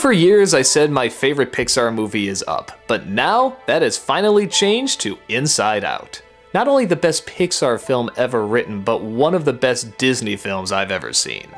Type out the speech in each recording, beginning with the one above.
for years I said my favorite Pixar movie is Up, but now that has finally changed to Inside Out. Not only the best Pixar film ever written, but one of the best Disney films I've ever seen.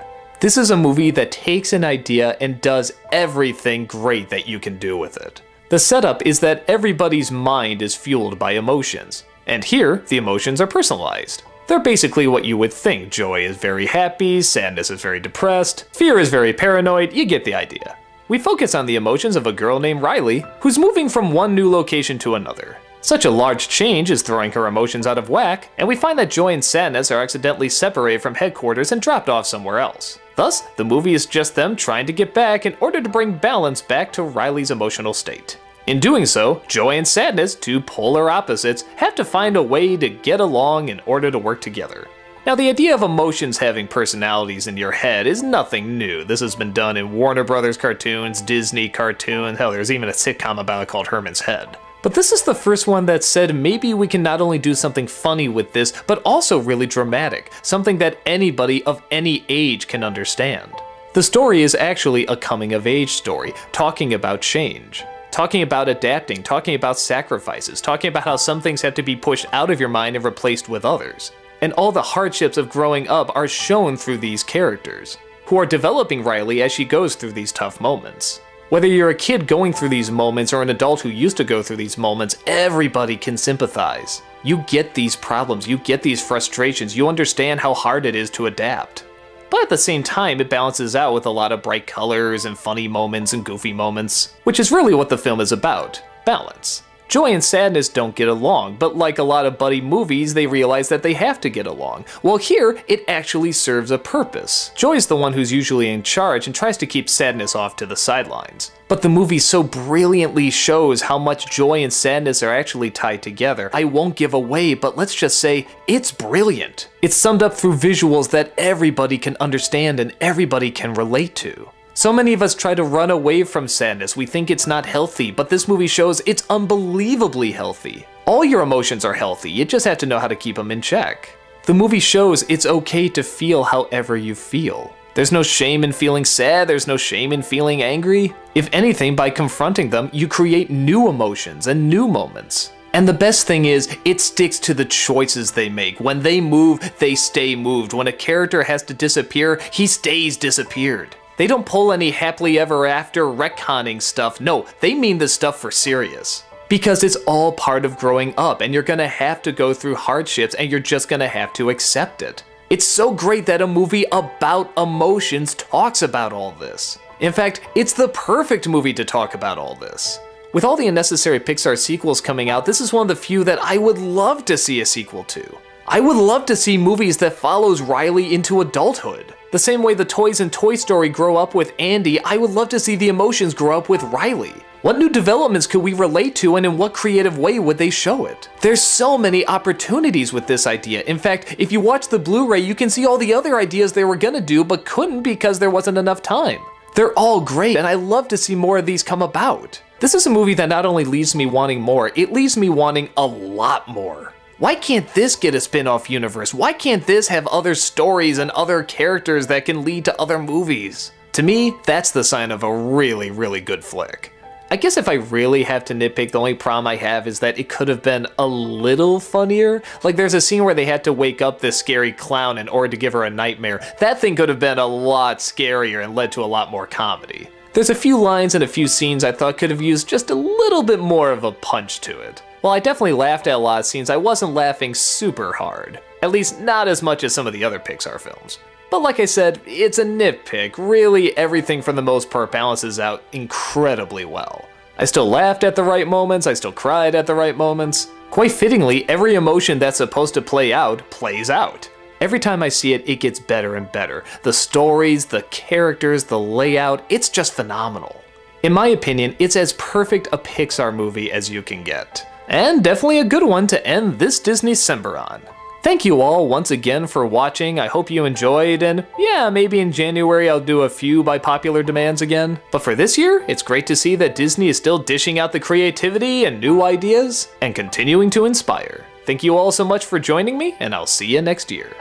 This is a movie that takes an idea and does everything great that you can do with it. The setup is that everybody's mind is fueled by emotions, and here the emotions are personalized. They're basically what you would think. Joy is very happy, sadness is very depressed, fear is very paranoid, you get the idea. We focus on the emotions of a girl named Riley, who's moving from one new location to another. Such a large change is throwing her emotions out of whack, and we find that joy and sadness are accidentally separated from headquarters and dropped off somewhere else. Thus, the movie is just them trying to get back in order to bring balance back to Riley's emotional state. In doing so, joy and sadness, two polar opposites, have to find a way to get along in order to work together. Now, the idea of emotions having personalities in your head is nothing new. This has been done in Warner Brothers cartoons, Disney cartoons, hell, there's even a sitcom about it called Herman's Head. But this is the first one that said maybe we can not only do something funny with this, but also really dramatic, something that anybody of any age can understand. The story is actually a coming-of-age story, talking about change. Talking about adapting, talking about sacrifices, talking about how some things have to be pushed out of your mind and replaced with others. And all the hardships of growing up are shown through these characters, who are developing Riley as she goes through these tough moments. Whether you're a kid going through these moments or an adult who used to go through these moments, everybody can sympathize. You get these problems, you get these frustrations, you understand how hard it is to adapt. But at the same time, it balances out with a lot of bright colors and funny moments and goofy moments, which is really what the film is about, balance. Joy and sadness don't get along, but like a lot of buddy movies, they realize that they have to get along. Well, here, it actually serves a purpose. Joy is the one who's usually in charge and tries to keep sadness off to the sidelines. But the movie so brilliantly shows how much joy and sadness are actually tied together. I won't give away, but let's just say it's brilliant. It's summed up through visuals that everybody can understand and everybody can relate to. So many of us try to run away from sadness. We think it's not healthy, but this movie shows it's unbelievably healthy. All your emotions are healthy, you just have to know how to keep them in check. The movie shows it's okay to feel however you feel. There's no shame in feeling sad, there's no shame in feeling angry. If anything, by confronting them, you create new emotions and new moments. And the best thing is, it sticks to the choices they make. When they move, they stay moved. When a character has to disappear, he stays disappeared. They don't pull any happily ever after retconning stuff. No, they mean this stuff for serious. Because it's all part of growing up, and you're gonna have to go through hardships, and you're just gonna have to accept it. It's so great that a movie about emotions talks about all this. In fact, it's the perfect movie to talk about all this. With all the unnecessary Pixar sequels coming out, this is one of the few that I would love to see a sequel to. I would love to see movies that follows Riley into adulthood. The same way the toys in Toy Story grow up with Andy, I would love to see the emotions grow up with Riley. What new developments could we relate to, and in what creative way would they show it? There's so many opportunities with this idea. In fact, if you watch the Blu-ray, you can see all the other ideas they were gonna do but couldn't because there wasn't enough time. They're all great, and I love to see more of these come about. This is a movie that not only leaves me wanting more, it leaves me wanting a lot more. Why can't this get a spin-off universe? Why can't this have other stories and other characters that can lead to other movies? To me, that's the sign of a really, really good flick. I guess if I really have to nitpick, the only problem I have is that it could have been a little funnier. Like there's a scene where they had to wake up this scary clown in order to give her a nightmare. That thing could have been a lot scarier and led to a lot more comedy. There's a few lines and a few scenes I thought could have used just a little bit more of a punch to it. While I definitely laughed at a lot of scenes, I wasn't laughing super hard. At least not as much as some of the other Pixar films. But like I said, it's a nitpick. Really, everything for the most part balances out incredibly well. I still laughed at the right moments, I still cried at the right moments. Quite fittingly, every emotion that's supposed to play out, plays out. Every time I see it, it gets better and better. The stories, the characters, the layout, it's just phenomenal. In my opinion, it's as perfect a Pixar movie as you can get. And definitely a good one to end this Disneycember on. Thank you all once again for watching. I hope you enjoyed, and yeah, maybe in January I'll do a few by popular demands again. But for this year, it's great to see that Disney is still dishing out the creativity and new ideas, and continuing to inspire. Thank you all so much for joining me, and I'll see you next year.